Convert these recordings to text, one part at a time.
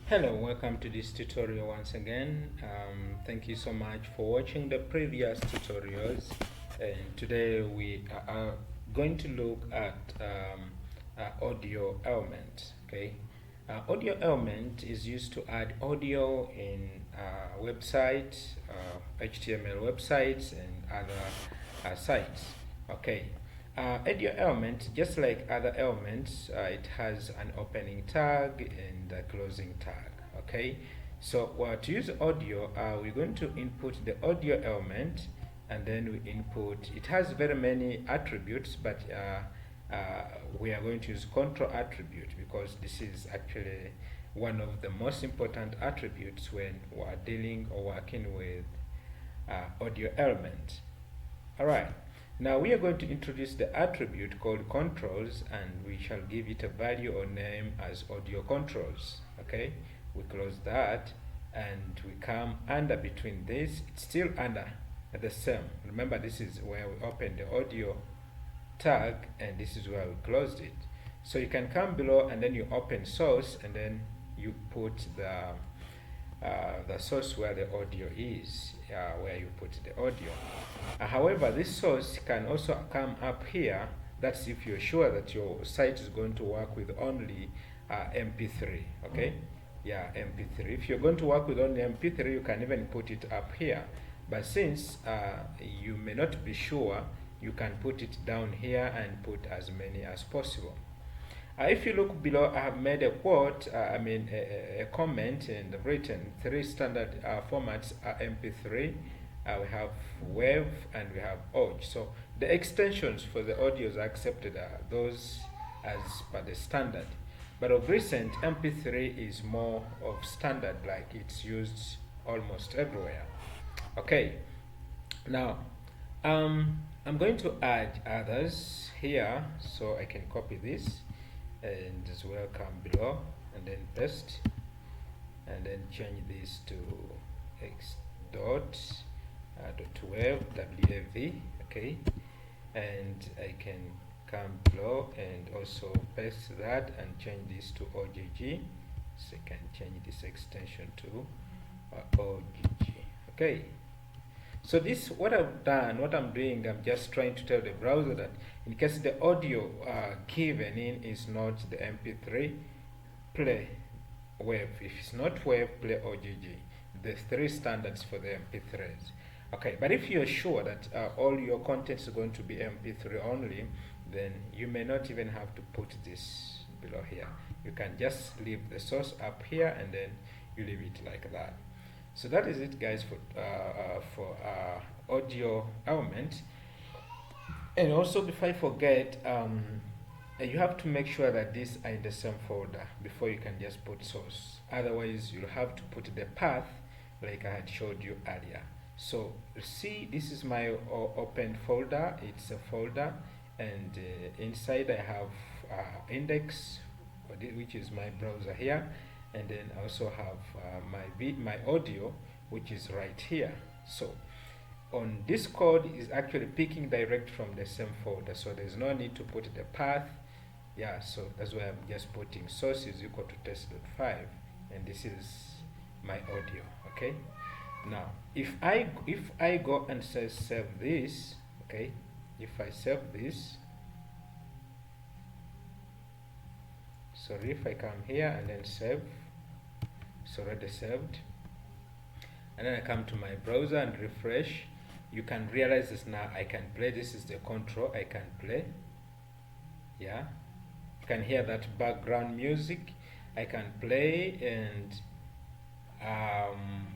Hello, welcome to this tutorial once again. Thank you so much for watching the previous tutorials, and today we are going to look at audio element. Okay, audio element is used to add audio in websites, HTML websites, and other sites. Okay, audio element, just like other elements, it has an opening tag and a closing tag. Okay, so to use audio, we're going to input the audio element, and then we input. It has very many attributes, but we are going to use control attribute because this is actually one of the most important attributes when we are dealing or working with audio element. Alright, now we are going to introduce the attribute called controls, and we shall give it a value or name as audio controls. Okay, we close that and we come under between this. It's still under the same. Remember, this is where we open the audio tag and this is where we closed it. So you can come below and then you open source and then you put the source where the audio is, where you put the audio. However, this source can also come up here. That's if you're sure that your site is going to work with only MP3. Okay, yeah, MP3. If you're going to work with only MP3, you can even put it up here. But since you may not be sure, you can put it down here and put as many as possible. If you look below, I have made a quote, a comment, and written three standard formats are MP3, we have WAV, and we have OGG. So the extensions for the audios accepted are those as per the standard. But of recent, MP3 is more of standard, like it's used almost everywhere. Okay, now I'm going to add others here, so I can copy this and as well come below and then paste and then change this to x dot wav, wav. Okay, and I can come below and also paste that and change this to ogg, so I can change this extension to ogg. Okay, so this, what I've done, what I'm doing, I'm just trying to tell the browser that in case the audio given in is not the MP3, play WAV. If it's not WAV, play OGG. The three standards for the MP3s. Okay, but if you're sure that all your content is going to be MP3 only, then you may not even have to put this below here. You can just leave the source up here and then you leave it like that. So that is it, guys, for audio element. And also, before I forget, you have to make sure that these are in the same folder before you can just put source. Otherwise, you'll have to put the path like I had showed you earlier. So see, this is my open folder. It's a folder, and inside I have index, which is my browser here, and then I also have my audio, which is right here. So on this code is actually picking direct from the same folder, so there's no need to put the path. Yeah, so that's why I'm just putting source is equal to test.5, and this is my audio. Okay, now if I go and say save this, okay, if I save this, sorry, if I come here and then save, it's already saved, and then I come to my browser and refresh, you can realize this now. I can play. This is the control. I can play. Yeah, you can hear that background music. I can play, and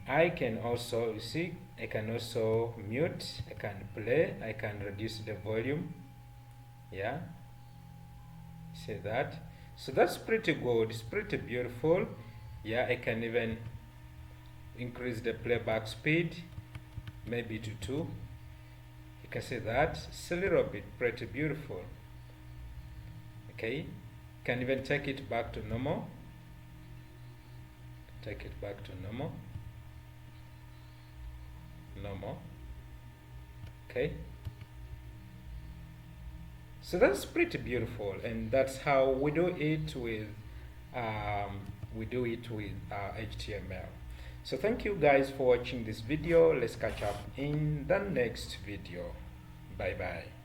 I can also, you see, I can also mute. I can play. I can reduce the volume. Yeah, see that? So that's pretty good. It's pretty beautiful. Yeah, I can even increase the playback speed, maybe to 2. You can see that it's a little bit pretty beautiful. Okay, you can even take it back to normal. Take it back to normal. Okay, so that's pretty beautiful, and that's how we do it with we do it with HTML. So thank you guys for watching this video. Let's catch up in the next video. Bye bye.